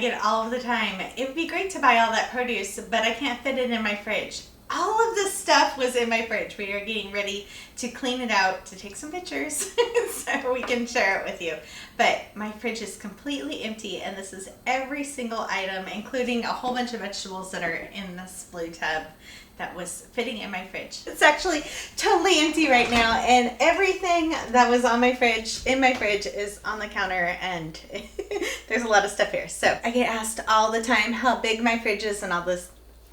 get all of the time, it would be great to buy all that produce, but I can't fit it in my fridge. All of this stuff was in my fridge. We are getting ready to clean it out, to take some pictures so we can share it with you. But my fridge is completely empty, and this is every single item, including a whole bunch of vegetables that are in this blue tub that was fitting in my fridge. It's actually totally empty right now, and everything that was on my fridge, in my fridge, is on the counter, and there's a lot of stuff here. So I get asked all the time how big my fridge is and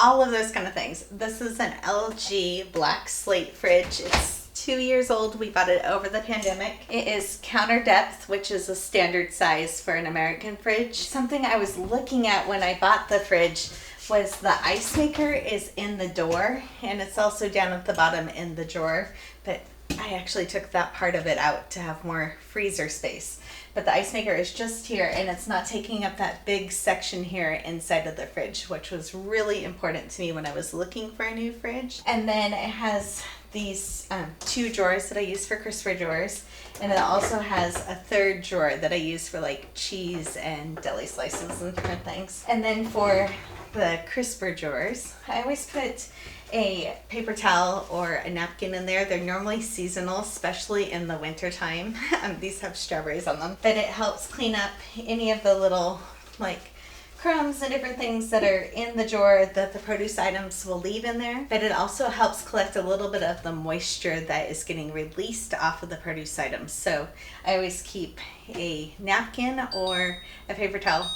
all of those kind of things. This is an LG black slate fridge. It's 2 years old. We bought it over the pandemic. It is counter depth, which is a standard size for an American fridge. Something I was looking at when I bought the fridge was the ice maker is in the door, and it's also down at the bottom in the drawer, but I actually took that part of it out to have more freezer space. But the ice maker is just here, and it's not taking up that big section here inside of the fridge, which was really important to me when I was looking for a new fridge. And then it has these 2 drawers that I use for crisper drawers, and it also has a 3rd drawer that I use for like cheese and deli slices and different things. And then for the crisper drawers, I always put a paper towel or a napkin in there. They're normally seasonal, especially in the winter time. These have strawberries on them, but it helps clean up any of the little like crumbs and different things that are in the drawer that the produce items will leave in there. But it also helps collect a little bit of the moisture that is getting released off of the produce items. So I always keep a napkin or a paper towel.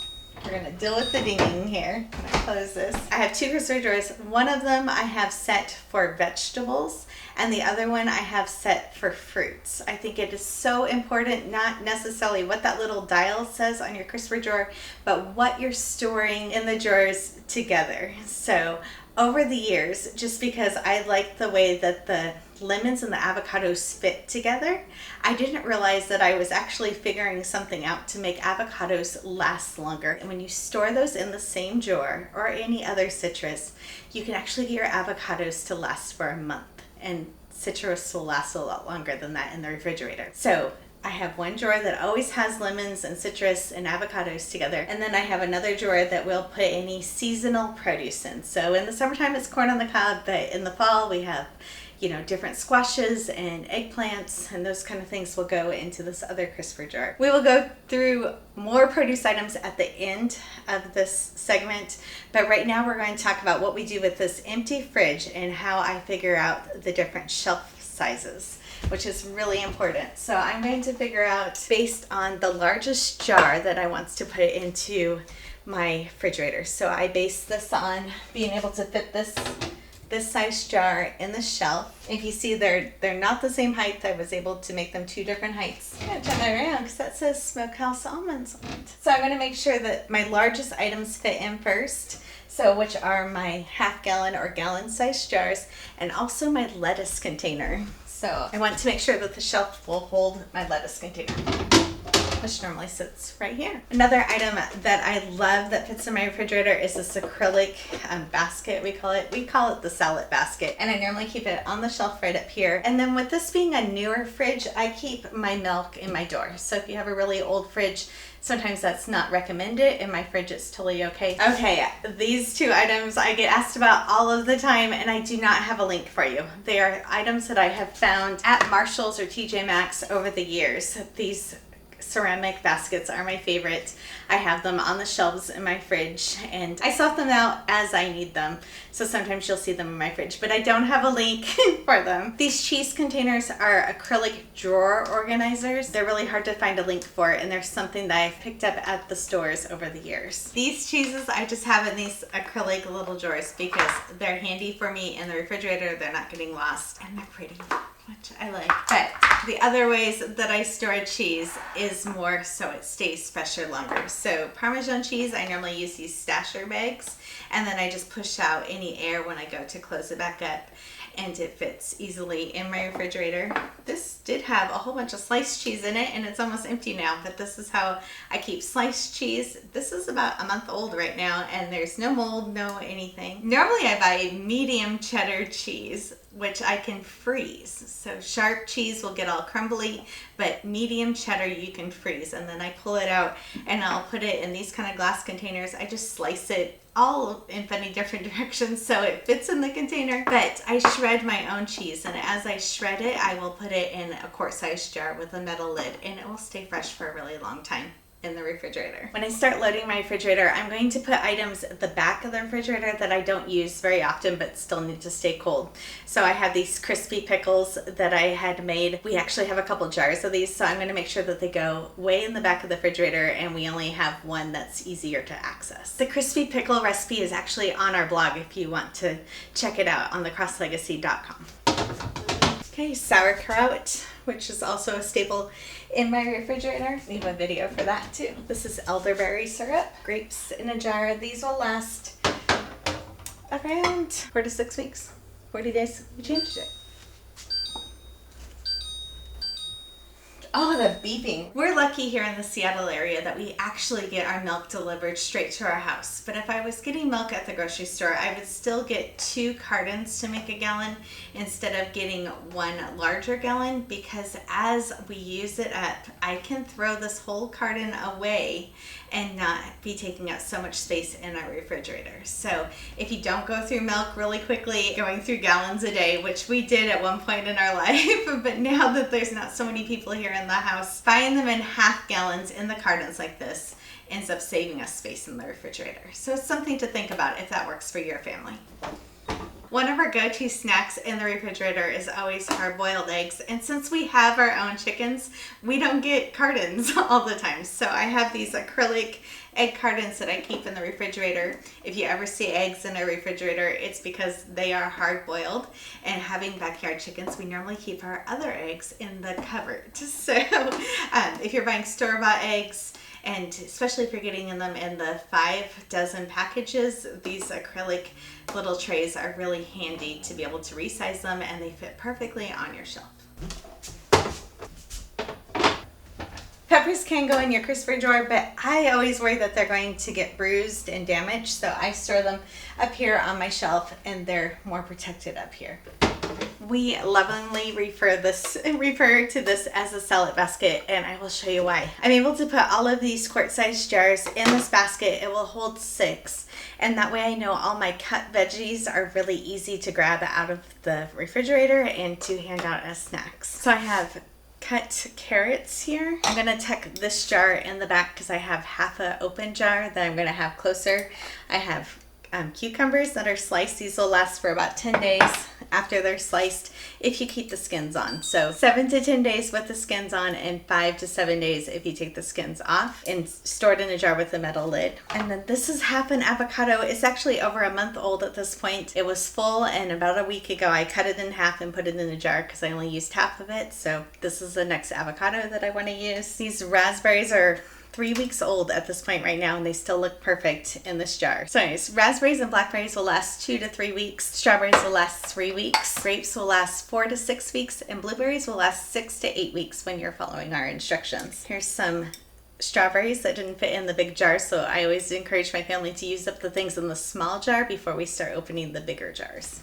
We're going to deal with the dinging here. I'm going to close this. I have 2 crisper drawers. One of them I have set for vegetables, and the other one I have set for fruits. I think it is so important, not necessarily what that little dial says on your crisper drawer, but what you're storing in the drawers together. So over the years, just because I like the way that the lemons and the avocados fit together, I didn't realize that I was actually figuring something out to make avocados last longer. And when you store those in the same drawer or any other citrus, you can actually get your avocados to last for a month, and citrus will last a lot longer than that in the refrigerator. So I have one drawer that always has lemons and citrus and avocados together. And then I have another drawer that will put any seasonal produce in. So in the summertime, it's corn on the cob, but in the fall, we have, different squashes and eggplants, and those kind of things will go into this other crisper drawer. We will go through more produce items at the end of this segment, but right now we're going to talk about what we do with this empty fridge and how I figure out the different shelf sizes, which is really important. So I'm going to figure out based on the largest jar that I want to put into my refrigerator. So I base this on being able to fit this size jar in the shelf. If you see they're not the same height, I was able to make them 2 different heights. I'm gonna turn that around because that says Smokehouse Almonds on it. So I'm gonna make sure that my largest items fit in first. So which are my 1/2 gallon or gallon size jars, and also my lettuce container. So I want to make sure that the shelf will hold my lettuce container, which normally sits right here. Another item that I love that fits in my refrigerator is this acrylic basket, we call it. We call it the salad basket, and I normally keep it on the shelf right up here. And then with this being a newer fridge, I keep my milk in my door. So if you have a really old fridge, sometimes that's not recommended. In my fridge, it's totally okay. Okay, these 2 items I get asked about all of the time, and I do not have a link for you. They are items that I have found at Marshall's or TJ Maxx over the years. These ceramic baskets are my favorite. I have them on the shelves in my fridge, and I swap them out as I need them. So sometimes you'll see them in my fridge, but I don't have a link for them. These cheese containers are acrylic drawer organizers. They're really hard to find a link for, and they're something that I've picked up at the stores over the years. These cheeses I just have in these acrylic little drawers because they're handy for me in the refrigerator. They're not getting lost, and they're pretty, which I like. But the other ways that I store cheese is more so it stays fresher longer. So Parmesan cheese, I normally use these stasher bags, and then I just push out any air when I go to close it back up, and it fits easily in my refrigerator. This did have a whole bunch of sliced cheese in it, and it's almost empty now, but this is how I keep sliced cheese. This is about a month old right now, and there's no mold, no anything. Normally I buy medium cheddar cheese. which I can freeze. So sharp cheese will get all crumbly, but medium cheddar you can freeze. And then I pull it out and I'll put it in these kind of glass containers. I just slice it all in funny different directions so it fits in the container. But I shred my own cheese, and as I shred it, I will put it in a quart-sized jar with a metal lid, and it will stay fresh for a really long time in the refrigerator. When I start loading my refrigerator, I'm going to put items at the back of the refrigerator that I don't use very often but still need to stay cold. So I have these crispy pickles that I had made. We actually have a couple jars of these, so I'm going to make sure that they go way in the back of the refrigerator and we only have one that's easier to access. The crispy pickle recipe is actually on our blog if you want to check it out on 𝐋𝐈𝐍𝐿𝐒gacy.com. Okay, sauerkraut, which is also a staple in my refrigerator. We have a video for that too. This is elderberry syrup, grapes in a jar. These will last around 4 to 6 weeks, 40 days. We changed it. Oh, the beeping. We're lucky here in the Seattle area that we actually get our milk delivered straight to our house. But if I was getting milk at the grocery store, I would still get 2 cartons to make a gallon instead of getting 1 larger gallon, because as we use it up, I can throw this whole carton away and not be taking up so much space in our refrigerator. So if you don't go through milk really quickly, going through gallons a day, which we did at one point in our life, but now that there's not so many people here in the house, buying them in half gallons in the cartons like this ends up saving us space in the refrigerator. So it's something to think about if that works for your family. One of our go-to snacks in the refrigerator is always hard-boiled eggs, and since we have our own chickens, we don't get cartons all the time. So I have these acrylic egg cartons that I keep in the refrigerator. If you ever see eggs in a refrigerator, it's because they are hard-boiled, and having backyard chickens, we normally keep our other eggs in the cupboard. So if you're buying store-bought eggs, and especially if you're getting them in the 5 dozen packages, these acrylic little trays are really handy to be able to resize them, and they fit perfectly on your shelf. Peppers can go in your crisper drawer, but I always worry that they're going to get bruised and damaged, so I store them up here on my shelf and they're more protected up here. We lovingly refer to this as a salad basket, and I will show you why. I'm able to put all of these quart-sized jars in this basket. It will hold 6, and that way I know all my cut veggies are really easy to grab out of the refrigerator and to hand out as snacks. So I have cut carrots here. I'm gonna tuck this jar in the back because I have half an open jar that I'm gonna have closer. I have cucumbers that are sliced. These will last for about 10 days after they're sliced if you keep the skins on. So 7 to 10 days with the skins on, and 5 to 7 days if you take the skins off, and stored in a jar with a metal lid. And then this is half an avocado. It's actually over a month old at this point. It was full, and about a week ago I cut it in half and put it in a jar because I only used half of it. So this is the next avocado that I want to use. These raspberries are 3 weeks old at this point right now, and they still look perfect in this jar. So anyways, raspberries and blackberries will last 2 to 3 weeks. Strawberries will last 3 weeks. Grapes will last 4 to 6 weeks, and blueberries will last 6 to 8 weeks when you're following our instructions. Here's some strawberries that didn't fit in the big jar, so I always encourage my family to use up the things in the small jar before we start opening the bigger jars.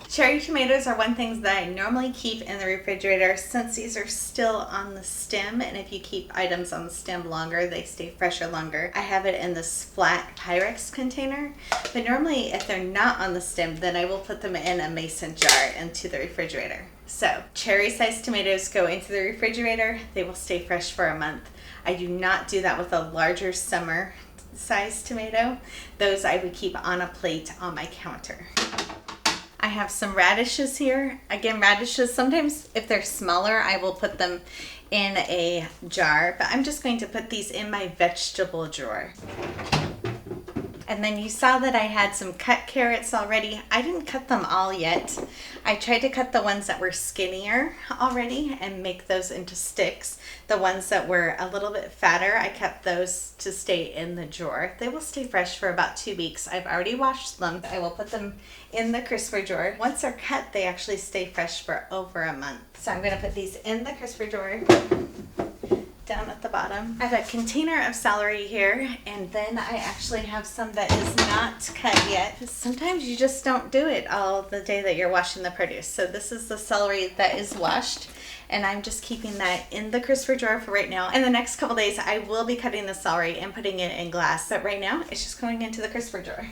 Cherry tomatoes are one thing that I normally keep in the refrigerator since these are still on the stem, and if you keep items on the stem longer, they stay fresher longer. I have it in this flat Pyrex container, but normally if they're not on the stem, then I will put them in a mason jar into the refrigerator. So cherry-sized tomatoes go into the refrigerator. They will stay fresh for a month. I do not do that with a larger summer-sized tomato. Those I would keep on a plate on my counter. I have some radishes here. Again, radishes, sometimes if they're smaller, I will put them in a jar, but I'm just going to put these in my vegetable drawer. And then you saw that I had some cut carrots already. I didn't cut them all yet. I tried to cut the ones that were skinnier already and make those into sticks. The ones that were a little bit fatter, I kept those to stay in the drawer. They will stay fresh for about 2 weeks. I've already washed them. I will put them in the crisper drawer. Once they're cut, they actually stay fresh for over a month. So I'm gonna put these in the crisper drawer. down at the bottom. I have a container of celery here, and then I actually have some that is not cut yet. Sometimes you just don't do it all the day that you're washing the produce. So this is the celery that is washed, and I'm just keeping that in the crisper drawer for right now. In the next couple days, I will be cutting the celery and putting it in glass, but right now it's just going into the crisper drawer.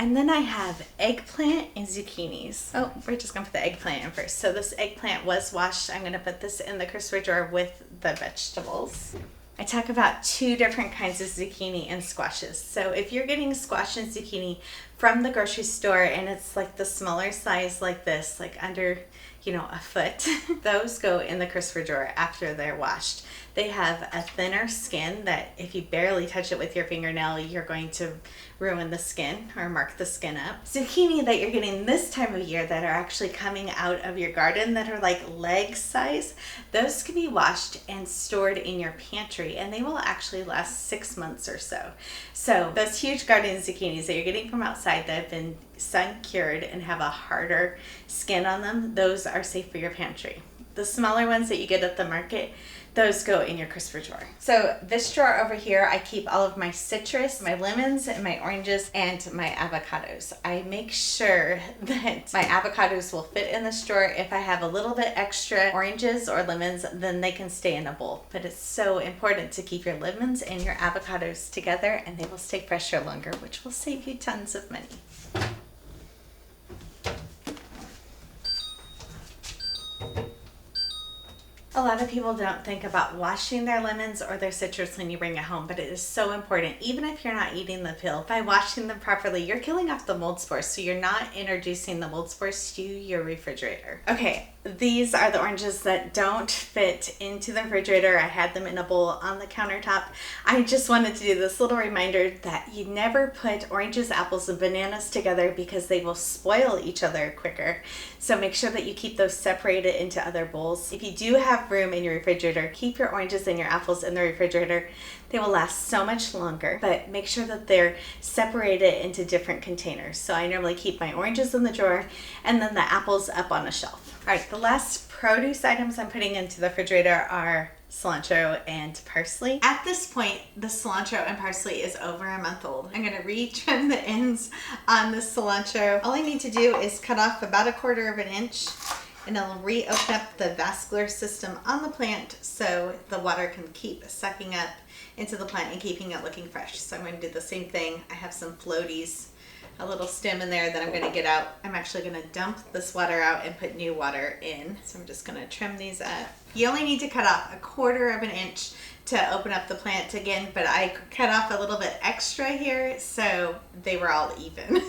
And then I have eggplant and zucchinis. Oh, we're just gonna put the eggplant in first. So this eggplant was washed. I'm gonna put this in the crisper drawer with the vegetables. I talk about 2 different kinds of zucchini and squashes. So if you're getting squash and zucchini from the grocery store and it's like the smaller size like this, like under, you know, a foot, those go in the crisper drawer after they're washed. They have a thinner skin that if you barely touch it with your fingernail, you're going to ruin the skin or mark the skin up. Zucchini that you're getting this time of year that are actually coming out of your garden that are like leg size, those can be washed and stored in your pantry, and they will actually last 6 months or so. So those huge garden zucchinis that you're getting from outside that have been sun cured and have a harder skin on them, those are safe for your pantry. The smaller ones that you get at the market, those go in your crisper drawer. So this drawer over here, I keep all of my citrus, my lemons, and my oranges, and my avocados. I make sure that my avocados will fit in this drawer. If I have a little bit extra oranges or lemons, then they can stay in a bowl. But it's so important to keep your lemons and your avocados together, and they will stay fresher longer, which will save you tons of money. A lot of people don't think about washing their lemons or their citrus when you bring it home, but it is so important. Even if you're not eating the peel, by washing them properly, you're killing off the mold spores, so you're not introducing the mold spores to your refrigerator. Okay, these are the oranges that don't fit into the refrigerator. I had them in a bowl on the countertop. I just wanted to do this little reminder that you never put oranges, apples, and bananas together because they will spoil each other quicker. So make sure that you keep those separated into other bowls. If you do have room in your refrigerator, keep your oranges and your apples in the refrigerator. They will last so much longer, but make sure that they're separated into different containers. So I normally keep my oranges in the drawer and then the apples up on a shelf. All right, the last produce items I'm putting into the refrigerator are cilantro and parsley. At this point, the cilantro and parsley is over a month old. I'm gonna retrim the ends on the cilantro. All I need to do is cut off about 1/4 of an inch, and it'll reopen up the vascular system on the plant so the water can keep sucking up into the plant and keeping it looking fresh. So I'm going to do the same thing. I have some floaties, a little stem in there that I'm going to get out. I'm actually going to dump this water out and put new water in. So I'm just going to trim these up. You only need to cut off 1/4 of an inch to open up the plant again, but I cut off a little bit extra here so they were all even.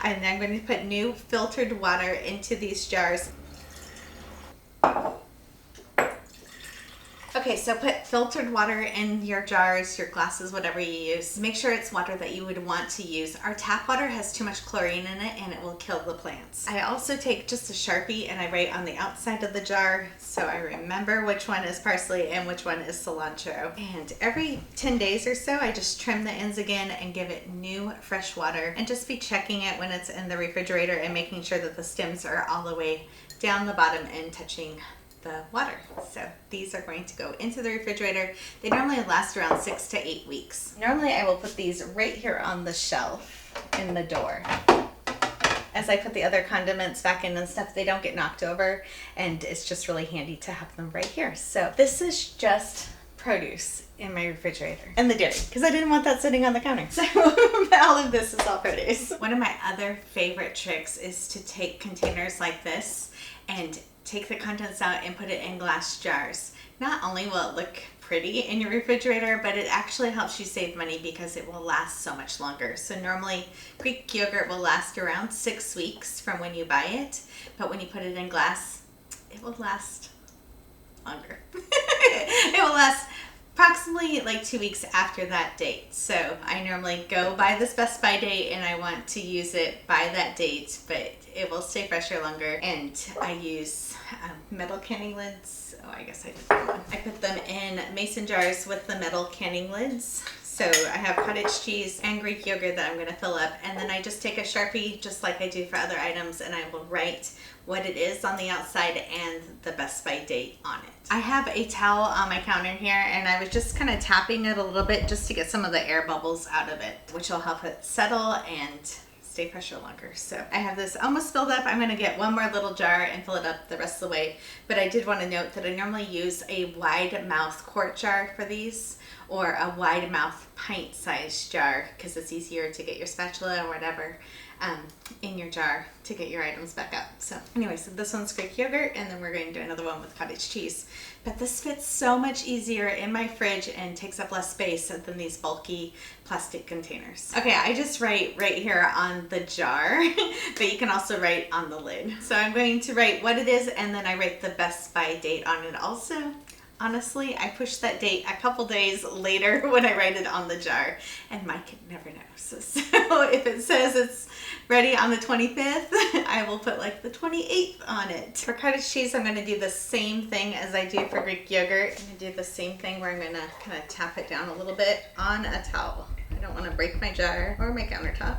And I'm going to put new filtered water into these jars. Okay, so put filtered water in your jars, your glasses, whatever you use. Make sure it's water that you would want to use. Our tap water has too much chlorine in it and it will kill the plants. I also take just a Sharpie and I write on the outside of the jar so I remember which one is parsley and which one is cilantro. And every 10 days or so, I just trim the ends again and give it new fresh water, and just be checking it when it's in the refrigerator and making sure that the stems are all the way down the bottom and touching the water. So these are going to go into the refrigerator. They normally last around 6 to 8 weeks. Normally I will put these right here on the shelf in the door. As I put the other condiments back in and stuff, they don't get knocked over, and it's just really handy to have them right here. So this is just produce in my refrigerator, and the dairy, because I didn't want that sitting on the counter. So all of this is all produce. One of my other favorite tricks is to take containers like this and take the contents out and put it in glass jars. Not only will it look pretty in your refrigerator, but it actually helps you save money because it will last so much longer. So normally Greek yogurt will last around 6 weeks from when you buy it, but when you put it in glass, it will last longer. It will last approximately like 2 weeks after that date. So I normally go by this Best By date and I want to use it by that date, but it will stay fresher longer. And I use metal canning lids. Oh, I guess I did that one. I put them in mason jars with the metal canning lids So I have cottage cheese and Greek yogurt that I'm going to fill up, and then I just take a Sharpie just like I do for other items, and I will write what it is on the outside and the best by date on it. I have a towel on my counter here, and I was just kind of tapping it a little bit just to get some of the air bubbles out of it, which will help it settle and stay pressure longer. So I have this almost filled up. I'm going to get one more little jar and fill it up the rest of the way. But I did want to note that I normally use a wide mouth quart jar for these, or a wide mouth pint sized jar, because it's easier to get your spatula or whatever in your jar to get your items back up. So anyway, so this one's Greek yogurt, and then we're going to do another one with cottage cheese. But this fits so much easier in my fridge and takes up less space than these bulky plastic containers. Okay, I just write right here on the jar, but you can also write on the lid. So I'm going to write what it is, and then I write the best by date on it also. Honestly, I push that date a couple days later when I write it on the jar, and Mike never knows. So if it says it's ready on the 25th, I will put like the 28th on it. For cottage cheese, I'm going to do the same thing as I do for Greek yogurt. I'm going to do the same thing where I'm going to kind of tap it down a little bit on a towel. I don't want to break my jar or my countertop.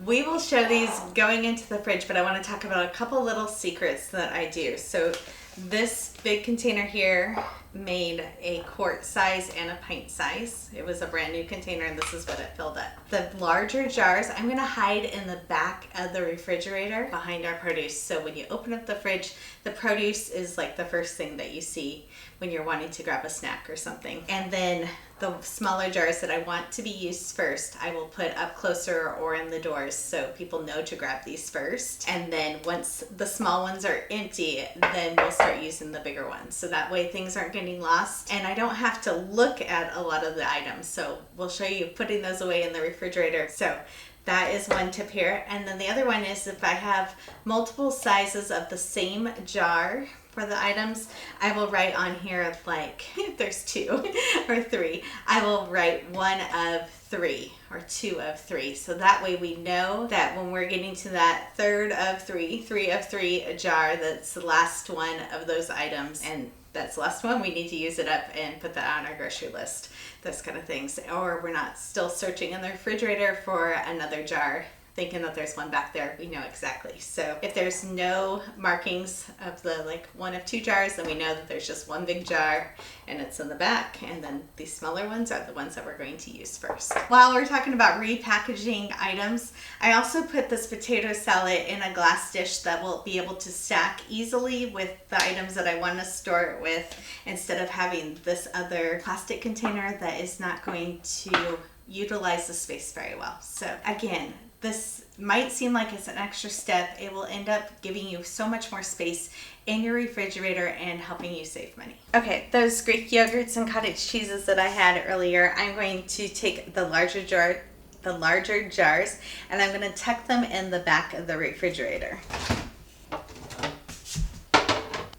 We will show these going into the fridge, but I want to talk about a couple little secrets that I do. So this big container here made a quart size and a pint size. It was a brand new container, and this is what it filled up. The larger jars I'm going to hide in the back of the refrigerator behind our produce. So when you open up the fridge, the produce is like the first thing that you see when you're wanting to grab a snack or something. And then the smaller jars that I want to be used first, I will put up closer or in the doors so people know to grab these first. And then once the small ones are empty, then we'll start using the bigger ones. So that way things aren't getting lost, and I don't have to look at a lot of the items. So we'll show you putting those away in the refrigerator. So that is one tip here. And then the other one is if I have multiple sizes of the same jar for the items, I will write on here, like if there's 2 or 3, I will write 1 of 3 or 2 of 3. So that way we know that when we're getting to that 3rd of 3, 3 of 3 jar, that's the last one of those items, and that's the last one, we need to use it up and put that on our grocery list, those kind of things. Or we're not still searching in the refrigerator for another jar, thinking that there's one back there. We know exactly. So if there's no markings of the like 1 of 2 jars, then we know that there's just one big jar and it's in the back, and then these smaller ones are the ones that we're going to use first. While we're talking about repackaging items, I also put this potato salad in a glass dish that will be able to stack easily with the items that I want to store it with, instead of having this other plastic container that is not going to utilize the space very well. So again, this might seem like it's an extra step. It will end up giving you so much more space in your refrigerator and helping you save money. Okay, those Greek yogurts and cottage cheeses that I had earlier, I'm going to take the larger jars, and I'm going to tuck them in the back of the refrigerator.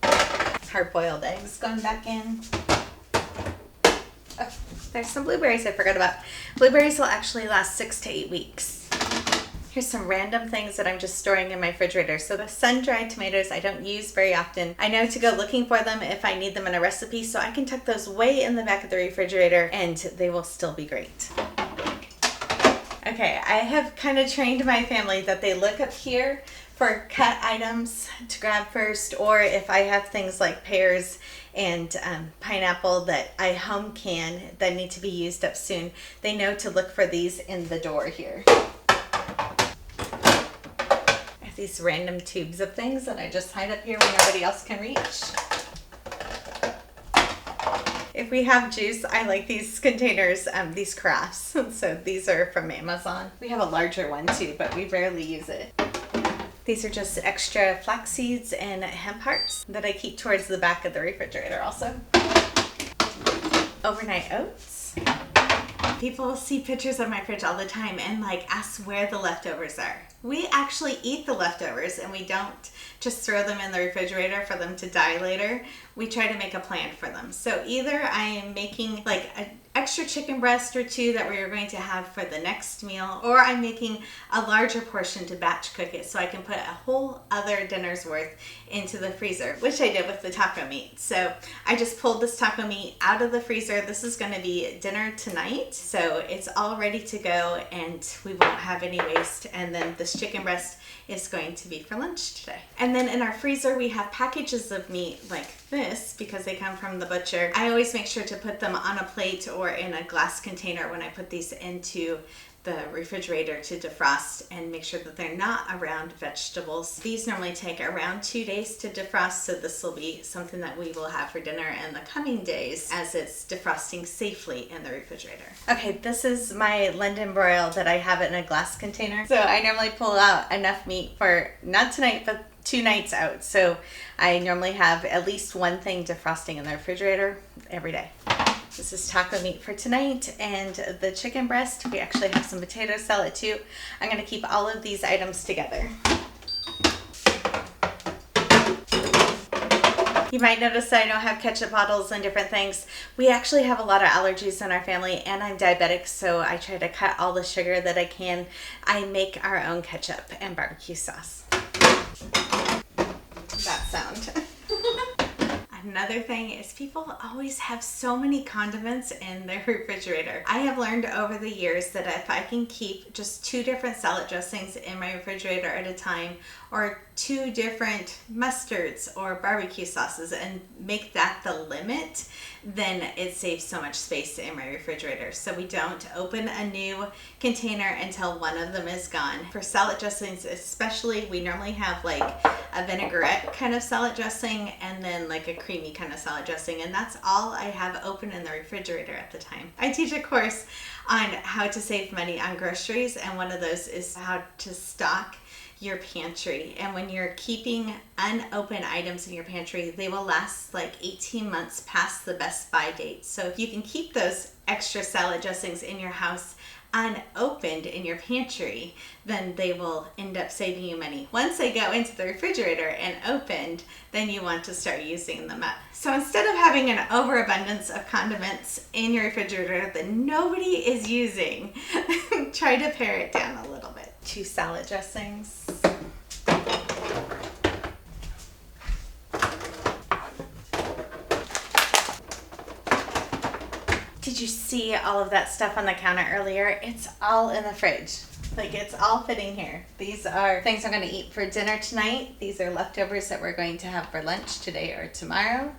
Hard-boiled eggs going back in. Oh, there's some blueberries I forgot about. Blueberries will actually last 6 to 8 weeks. Here's some random things that I'm just storing in my refrigerator. So the sun-dried tomatoes I don't use very often. I know to go looking for them if I need them in a recipe, so I can tuck those way in the back of the refrigerator and they will still be great. Okay, I have kind of trained my family that they look up here for cut items to grab first, or if I have things like pears and pineapple that I home can that need to be used up soon, they know to look for these in the door here. These random tubes of things that I just hide up here when nobody else can reach. If we have juice, I like these containers, these crafts. So these are from Amazon. We have a larger one too, but we rarely use it. These are just extra flax seeds and hemp hearts that I keep towards the back of the refrigerator also. Overnight oats. People will see pictures of my fridge all the time and like ask where the leftovers are. We actually eat the leftovers, and we don't just throw them in the refrigerator for them to die later. We try to make a plan for them. So either I am making like an extra extra chicken breast or two that we are going to have for the next meal, or I'm making a larger portion to batch cook it so I can put a whole other dinner's worth into the freezer, which I did with the taco meat. So I just pulled this taco meat out of the freezer. This is going to be dinner tonight, so it's all ready to go and we won't have any waste. And then this chicken breast is going to be for lunch today. And then in our freezer we have packages of meat like this because they come from the butcher. I always make sure to put them on a plate or in a glass container when I put these into the refrigerator to defrost, and make sure that they're not around vegetables. These normally take around 2 days to defrost, so this will be something that we will have for dinner in the coming days as it's defrosting safely in the refrigerator. Okay, this is my London broil that I have in a glass container. So I normally pull out enough meat for, not tonight, but 2 nights out. So I normally have at least one thing defrosting in the refrigerator every day. This is taco meat for tonight, and the chicken breast. We actually have some potato salad too. I'm going to keep all of these items together. You might notice that I don't have ketchup bottles and different things. We actually have a lot of allergies in our family, and I'm diabetic, so I try to cut all the sugar that I can. I make our own ketchup and barbecue sauce. That sound. Another thing is people always have so many condiments in their refrigerator. I have learned over the years that if I can keep just 2 different salad dressings in my refrigerator at a time, or 2 different mustards or barbecue sauces, and make that the limit, then it saves so much space in my refrigerator. So we don't open a new container until one of them is gone. For salad dressings especially, we normally have like a vinaigrette kind of salad dressing and then like a creamy kind of salad dressing, and that's all I have open in the refrigerator at the time. I teach a course on how to save money on groceries, and one of those is how to stock your pantry. And when you're keeping unopened items in your pantry, they will last like 18 months past the best buy date. So if you can keep those extra salad dressings in your house unopened in your pantry, then they will end up saving you money. Once they go into the refrigerator and opened, then you want to start using them up. So instead of having an overabundance of condiments in your refrigerator that nobody is using, try to pare it down a little bit. 2 salad dressings. Did you see all of that stuff on the counter earlier? It's all in the fridge. Like, it's all fitting here. These are things I'm going to eat for dinner tonight. These are leftovers that we're going to have for lunch today or tomorrow.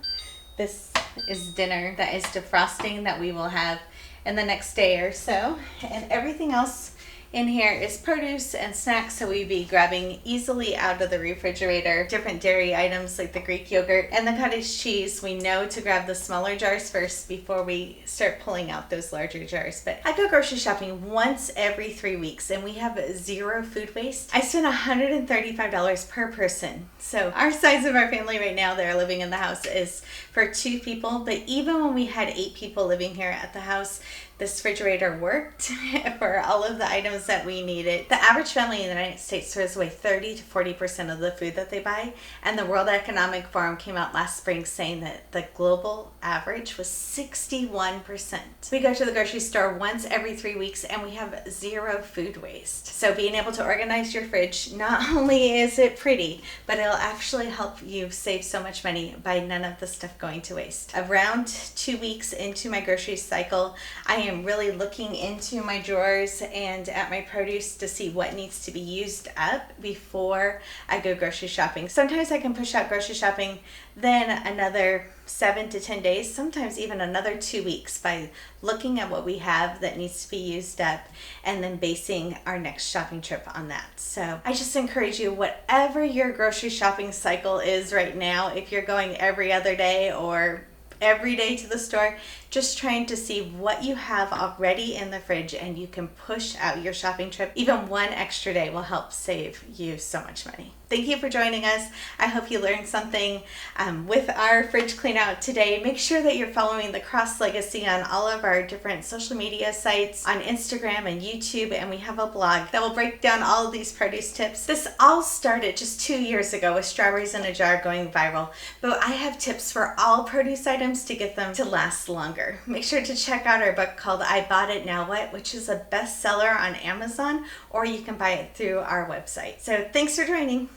This is dinner that is defrosting that we will have in the next day or so. And everything else in here is produce and snacks, so we'd be grabbing easily out of the refrigerator. Different dairy items like the Greek yogurt and the cottage cheese. We know to grab the smaller jars first before we start pulling out those larger jars. But I go grocery shopping once every 3 weeks, and we have 0 food waste. I spend $135 per person. So our size of our family right now that are living in the house is for 2 people. But even when we had 8 people living here at the house, this refrigerator worked for all of the items that we needed. The average family in the United States throws away 30 to 40% of the food that they buy, and the World Economic Forum came out last spring saying that the global average was 61%. We go to the grocery store once every 3 weeks, and we have 0 food waste. So being able to organize your fridge, not only is it pretty, but it'll actually help you save so much money by none of the stuff going to waste. Around 2 weeks into my grocery cycle, I am really looking into my drawers and at my produce to see what needs to be used up before I go grocery shopping. Sometimes I can push out grocery shopping then another 7 to 10 days, sometimes even another 2 weeks, by looking at what we have that needs to be used up and then basing our next shopping trip on that. So I just encourage you, whatever your grocery shopping cycle is right now, if you're going every other day or every day to the store, just trying to see what you have already in the fridge, and you can push out your shopping trip. Even 1 extra day will help save you so much money. Thank you for joining us. I hope you learned something with our fridge clean out today. Make sure that you're following the Cross Legacy on all of our different social media sites, on Instagram and YouTube, and we have a blog that will break down all of these produce tips. This all started just 2 years ago with strawberries in a jar going viral, but I have tips for all produce items to get them to last longer. longer. Make sure to check out our book called I Bought It Now What, which is a bestseller on Amazon, or you can buy it through our website. So thanks for joining.